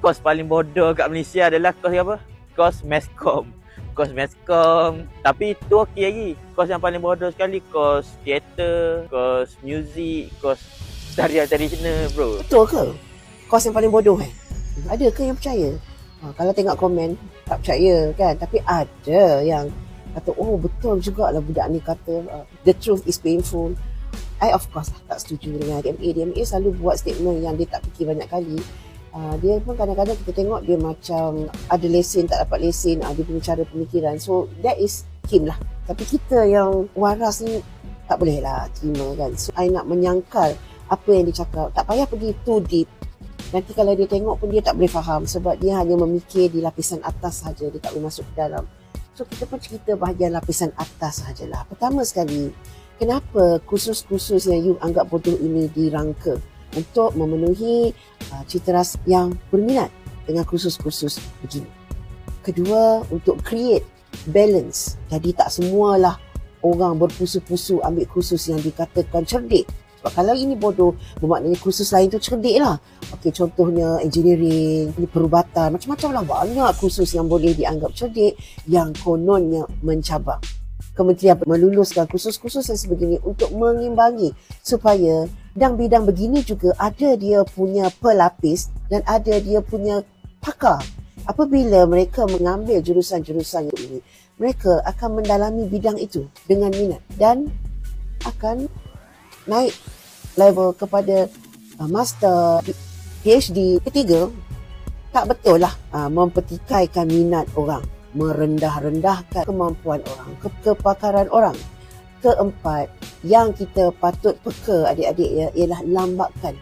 kos paling bodoh kat Malaysia adalah kos apa? Kos Meskom. Kos Meskom. Tapi itu okey lagi. Kos yang paling bodoh sekali kos teater, kos muzik, kos tarian tradisional, bro. Betul ke? Kos yang paling bodoh Ada ke yang percaya? Kalau tengok komen, tak percaya kan? Tapi ada yang kata, oh betul jugalah budak ni kata the truth is painful. I of course tak setuju dengan DMA. DMA selalu buat statement yang dia tak fikir banyak kali. Dia pun kadang-kadang kita tengok dia macam ada lesen, tak dapat lesen, dia punya cara pemikiran. So that is him lah. Tapi kita yang waras ni tak boleh lah terima kan. So I nak menyangkal apa yang dia cakap. Tak payah pergi too deep. Nanti kalau dia tengok pun dia tak boleh faham sebab dia hanya memikir di lapisan atas saja, dia tak boleh masuk ke dalam. So kita pun cerita bahagian lapisan atas sajalah. Pertama sekali, kenapa kursus-kursus yang you anggap bodoh ini dirangka untuk memenuhi citeras yang berminat dengan kursus-kursus begini. Kedua, untuk create balance. Jadi tak semualah orang berpusu-pusu ambil kursus yang dikatakan cerdik. Sebab kalau ini bodoh, bermaknanya kursus lain tu cerdik lah. Okey, contohnya engineering, perubatan, macam-macam lah. Banyak kursus yang boleh dianggap cerdik yang kononnya mencabar. Kementerian meluluskan kursus-kursus yang sebegini untuk mengimbangi supaya bidang-bidang begini juga ada dia punya pelapis dan ada dia punya pakar. Apabila mereka mengambil jurusan-jurusan ini, mereka akan mendalami bidang itu dengan minat dan akan naik level kepada master, PhD. Ketiga, tak betul lah mempertikaikan minat orang, merendah-rendahkan kemampuan orang, kepakaran orang. Keempat, yang kita patut peka adik-adik ialah lambakan.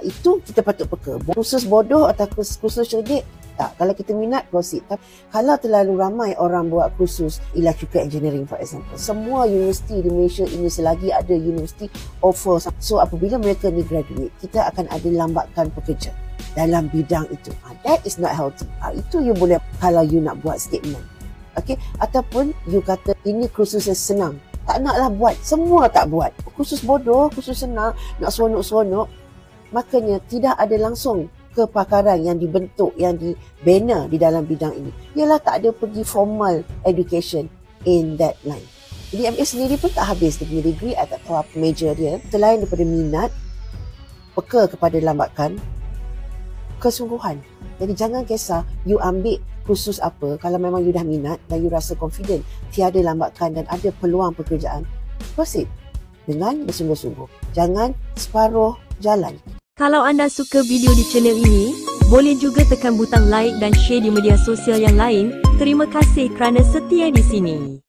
Itu kita patut peka. Kursus bodoh atau kursus cerdik, tak. Kalau kita minat, proceed. Tapi kalau terlalu ramai orang buat kursus electrical engineering for example, semua universiti di Malaysia ini selagi ada universiti offer. So apabila mereka ni graduate, kita akan ada lambakan pekerja dalam bidang itu. That is not healthy. Itu you boleh kalau you nak buat statement. Okay? Ataupun you kata ini kursus yang senang. Tak naklah buat. Semua tak buat. Kursus bodoh, kursus senang, nak seronok-seronok. Makanya tidak ada langsung kepakaran yang dibentuk, yang dibina di dalam bidang ini. Ialah tak ada pergi formal education in that line. Jadi MA sendiri pun tak habis dia punya degree atau apa major dia. Selain daripada minat, peka kepada lambakan, kesungguhan. Jadi jangan kisah you ambil kursus apa, kalau memang you dah minat dan you rasa confident, tiada lambakan dan ada peluang pekerjaan, proceed dengan bersungguh-sungguh. Jangan separuh jalan. Kalau anda suka video di channel ini, boleh juga tekan butang like dan share di media sosial yang lain. Terima kasih kerana setia di sini.